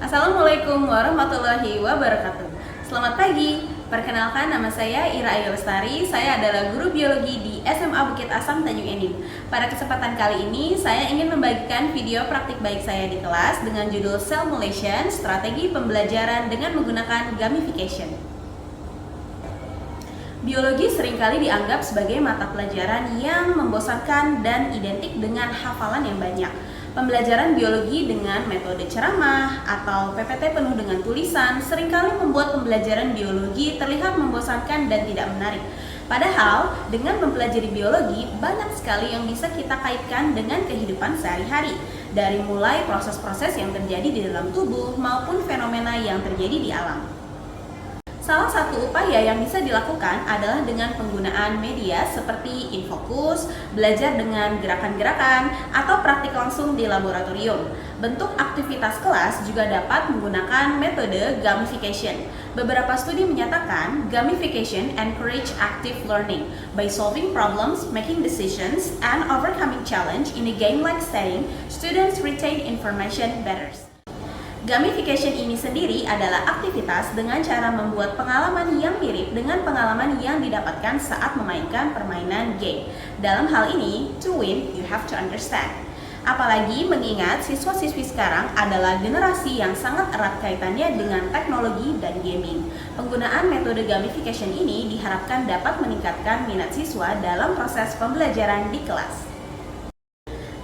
Assalamualaikum warahmatullahi wabarakatuh. Selamat pagi. Perkenalkan, nama saya Ira Ayu Lestari. Saya adalah guru biologi di SMA Bukit Asam Tanjung Enim. Pada kesempatan kali ini, saya ingin membagikan video praktik baik saya di kelas dengan judul Simulation, Strategi Pembelajaran dengan Menggunakan Gamification. Biologi seringkali dianggap sebagai mata pelajaran yang membosankan dan identik dengan hafalan yang banyak. Pembelajaran biologi dengan metode ceramah atau PPT penuh dengan tulisan seringkali membuat pembelajaran biologi terlihat membosankan dan tidak menarik. Padahal, dengan mempelajari biologi, banyak sekali yang bisa kita kaitkan dengan kehidupan sehari-hari. Dari mulai proses-proses yang terjadi di dalam tubuh maupun fenomena yang terjadi di alam. Salah satu upaya yang bisa dilakukan adalah dengan penggunaan media seperti infocus, belajar dengan gerakan-gerakan, atau praktik langsung di laboratorium. Bentuk aktivitas kelas juga dapat menggunakan metode gamification. Beberapa studi menyatakan gamification encourage active learning by solving problems, making decisions, and overcoming challenge in a game-like setting. Students retain information better. Gamification ini sendiri adalah aktivitas dengan cara membuat pengalaman yang mirip dengan pengalaman yang didapatkan saat memainkan permainan game. Dalam hal ini, to win, you have to understand. Apalagi mengingat siswa-siswi sekarang adalah generasi yang sangat erat kaitannya dengan teknologi dan gaming. Penggunaan metode gamification ini diharapkan dapat meningkatkan minat siswa dalam proses pembelajaran di kelas.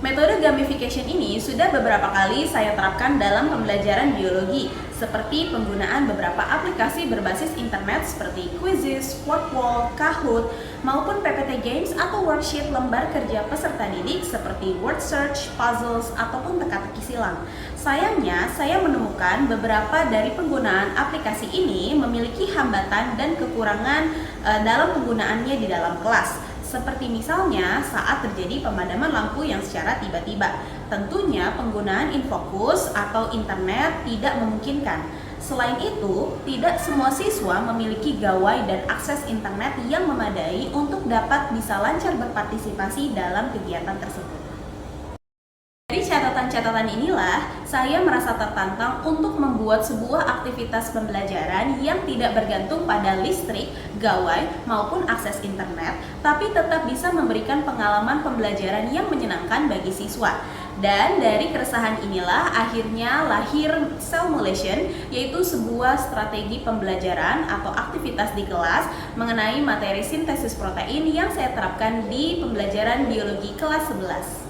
Metode gamification ini sudah beberapa kali saya terapkan dalam pembelajaran biologi, seperti penggunaan beberapa aplikasi berbasis internet seperti Quizzes, Wordwall, Kahoot, maupun PPT Games atau worksheet lembar kerja peserta didik seperti word search, puzzles, ataupun teka-teki silang. Sayangnya, saya menemukan beberapa dari penggunaan aplikasi ini memiliki hambatan dan kekurangan dalam penggunaannya di dalam kelas. Seperti misalnya saat terjadi pemadaman lampu yang secara tiba-tiba. Tentunya penggunaan infocus atau internet tidak memungkinkan. Selain itu, tidak semua siswa memiliki gawai dan akses internet yang memadai untuk dapat bisa lancar berpartisipasi dalam kegiatan tersebut. Dari catatan-catatan inilah, saya merasa tertantang untuk membuat sebuah aktivitas pembelajaran yang tidak bergantung pada listrik, gawai, maupun akses internet, tapi tetap bisa memberikan pengalaman pembelajaran yang menyenangkan bagi siswa. Dan dari keresahan inilah akhirnya lahir Simulation, yaitu sebuah strategi pembelajaran atau aktivitas di kelas mengenai materi sintesis protein yang saya terapkan di pembelajaran biologi kelas 11.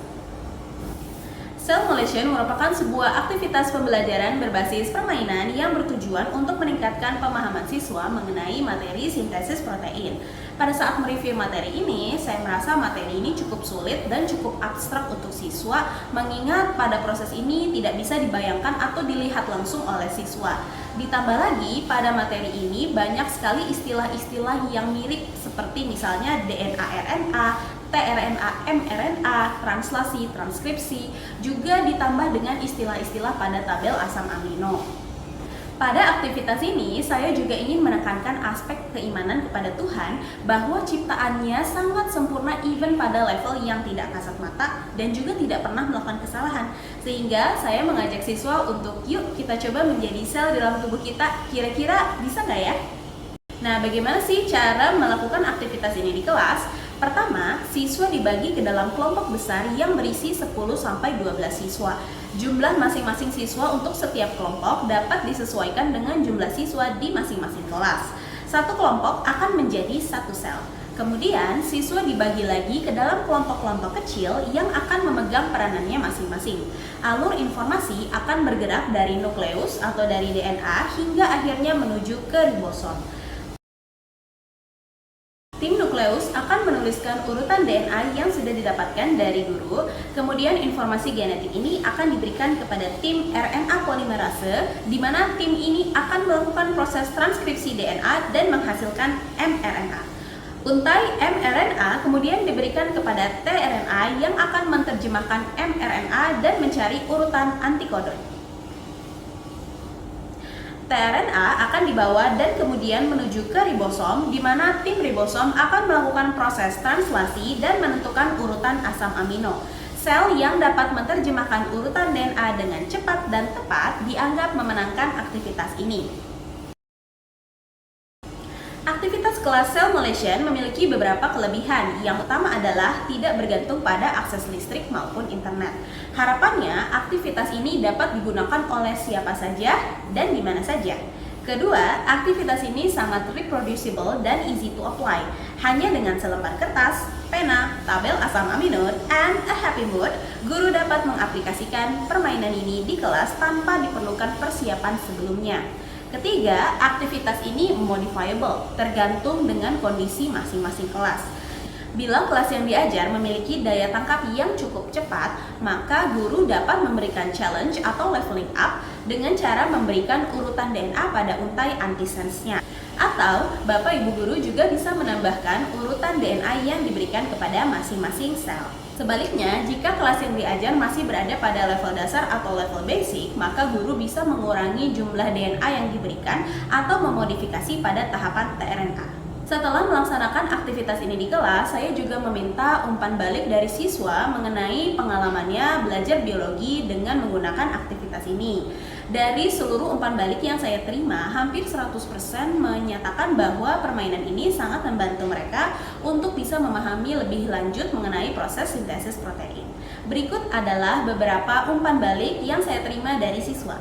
Simulation merupakan sebuah aktivitas pembelajaran berbasis permainan yang bertujuan untuk meningkatkan pemahaman siswa mengenai materi sintesis protein. Pada saat mereview materi ini, saya merasa materi ini cukup sulit dan cukup abstrak untuk siswa, mengingat pada proses ini tidak bisa dibayangkan atau dilihat langsung oleh siswa. Ditambah lagi, pada materi ini banyak sekali istilah-istilah yang mirip seperti misalnya DNA-RNA, tRNA-mRNA, translasi, transkripsi, juga ditambah dengan istilah-istilah pada tabel asam amino. Pada aktivitas ini, saya juga ingin menekankan aspek keimanan kepada Tuhan bahwa ciptaannya sangat sempurna even pada level yang tidak kasat mata dan juga tidak pernah melakukan kesalahan. Sehingga saya mengajak siswa untuk yuk kita coba menjadi sel dalam tubuh kita, kira-kira bisa nggak ya? Nah, bagaimana sih cara melakukan aktivitas ini di kelas? Pertama, siswa dibagi ke dalam kelompok besar yang berisi 10-12 siswa. Jumlah masing-masing siswa untuk setiap kelompok dapat disesuaikan dengan jumlah siswa di masing-masing kelas. Satu kelompok akan menjadi satu sel. Kemudian, siswa dibagi lagi ke dalam kelompok-kelompok kecil yang akan memegang peranannya masing-masing. Alur informasi akan bergerak dari nukleus atau dari DNA hingga akhirnya menuju ke ribosom. Tim nukleus akan menuliskan urutan DNA yang sudah didapatkan dari guru, kemudian informasi genetik ini akan diberikan kepada tim RNA polimerase, di mana tim ini akan melakukan proses transkripsi DNA dan menghasilkan mRNA. Untai mRNA kemudian diberikan kepada tRNA yang akan menerjemahkan mRNA dan mencari urutan antikodon. tRNA akan dibawa dan kemudian menuju ke ribosom, di mana tim ribosom akan melakukan proses translasi dan menentukan urutan asam amino. Sel yang dapat menerjemahkan urutan DNA dengan cepat dan tepat dianggap memenangkan aktivitas ini. Aktivitas kelas cell molation memiliki beberapa kelebihan. Yang utama adalah tidak bergantung pada akses listrik maupun internet. Harapannya, aktivitas ini dapat digunakan oleh siapa saja dan di mana saja. Kedua, aktivitas ini sangat reproducible dan easy to apply. Hanya dengan selembar kertas, pena, tabel asam amino, and a happy mood, guru dapat mengaplikasikan permainan ini di kelas tanpa diperlukan persiapan sebelumnya. Ketiga, aktivitas ini modifiable, tergantung dengan kondisi masing-masing kelas. Bila kelas yang diajar memiliki daya tangkap yang cukup cepat, maka guru dapat memberikan challenge atau leveling up dengan cara memberikan urutan DNA pada untai antisense-nya. Atau, Bapak Ibu guru juga bisa menambahkan urutan DNA yang diberikan kepada masing-masing sel. Sebaliknya, jika kelas yang diajar masih berada pada level dasar atau level basic, maka guru bisa mengurangi jumlah DNA yang diberikan atau memodifikasi pada tahapan tRNA. Setelah melaksanakan aktivitas ini di kelas, saya juga meminta umpan balik dari siswa mengenai pengalamannya belajar biologi dengan menggunakan aktivitas ini. Dari seluruh umpan balik yang saya terima, hampir 100% menyatakan bahwa permainan ini sangat membantu mereka untuk bisa memahami lebih lanjut mengenai proses sintesis protein. Berikut adalah beberapa umpan balik yang saya terima dari siswa.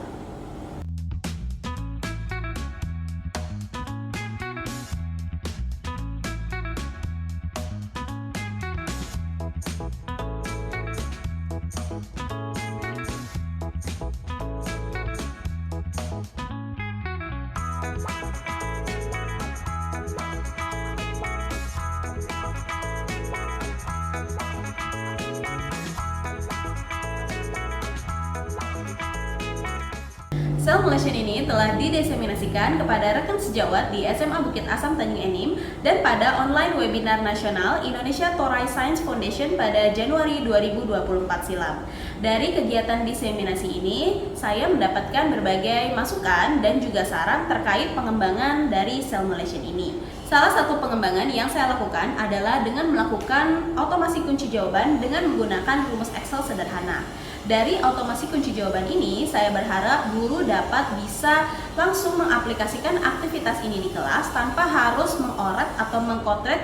Cell molation ini telah didiseminasikan kepada rekan sejawat di SMA Bukit Asam Tanjung Enim dan pada online webinar nasional Indonesia Toray Science Foundation pada Januari 2024 silam. Dari kegiatan diseminasi ini, saya mendapatkan berbagai masukan dan juga saran terkait pengembangan dari cell molation ini. Salah satu pengembangan yang saya lakukan adalah dengan melakukan otomasi kunci jawaban dengan menggunakan rumus Excel sederhana. Dari otomasi kunci jawaban ini, saya berharap guru dapat bisa langsung mengaplikasikan aktivitas ini di kelas tanpa harus mengoret atau mengkotret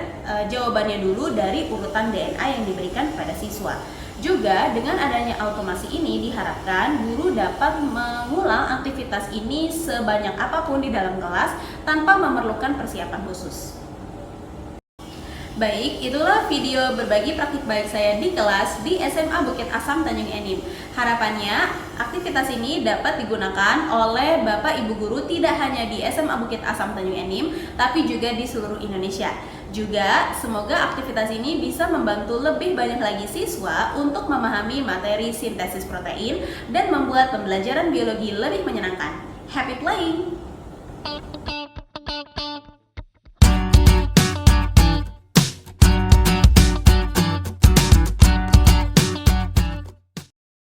jawabannya dulu dari urutan DNA yang diberikan pada siswa. Juga dengan adanya otomasi ini diharapkan guru dapat mengulang aktivitas ini sebanyak apapun di dalam kelas tanpa memerlukan persiapan khusus. Baik, itulah video berbagi praktik baik saya di kelas di SMA Bukit Asam Tanjung Enim. Harapannya, aktivitas ini dapat digunakan oleh Bapak Ibu guru tidak hanya di SMA Bukit Asam Tanjung Enim, tapi juga di seluruh Indonesia. Juga, semoga aktivitas ini bisa membantu lebih banyak lagi siswa untuk memahami materi sintesis protein dan membuat pembelajaran biologi lebih menyenangkan. Happy playing!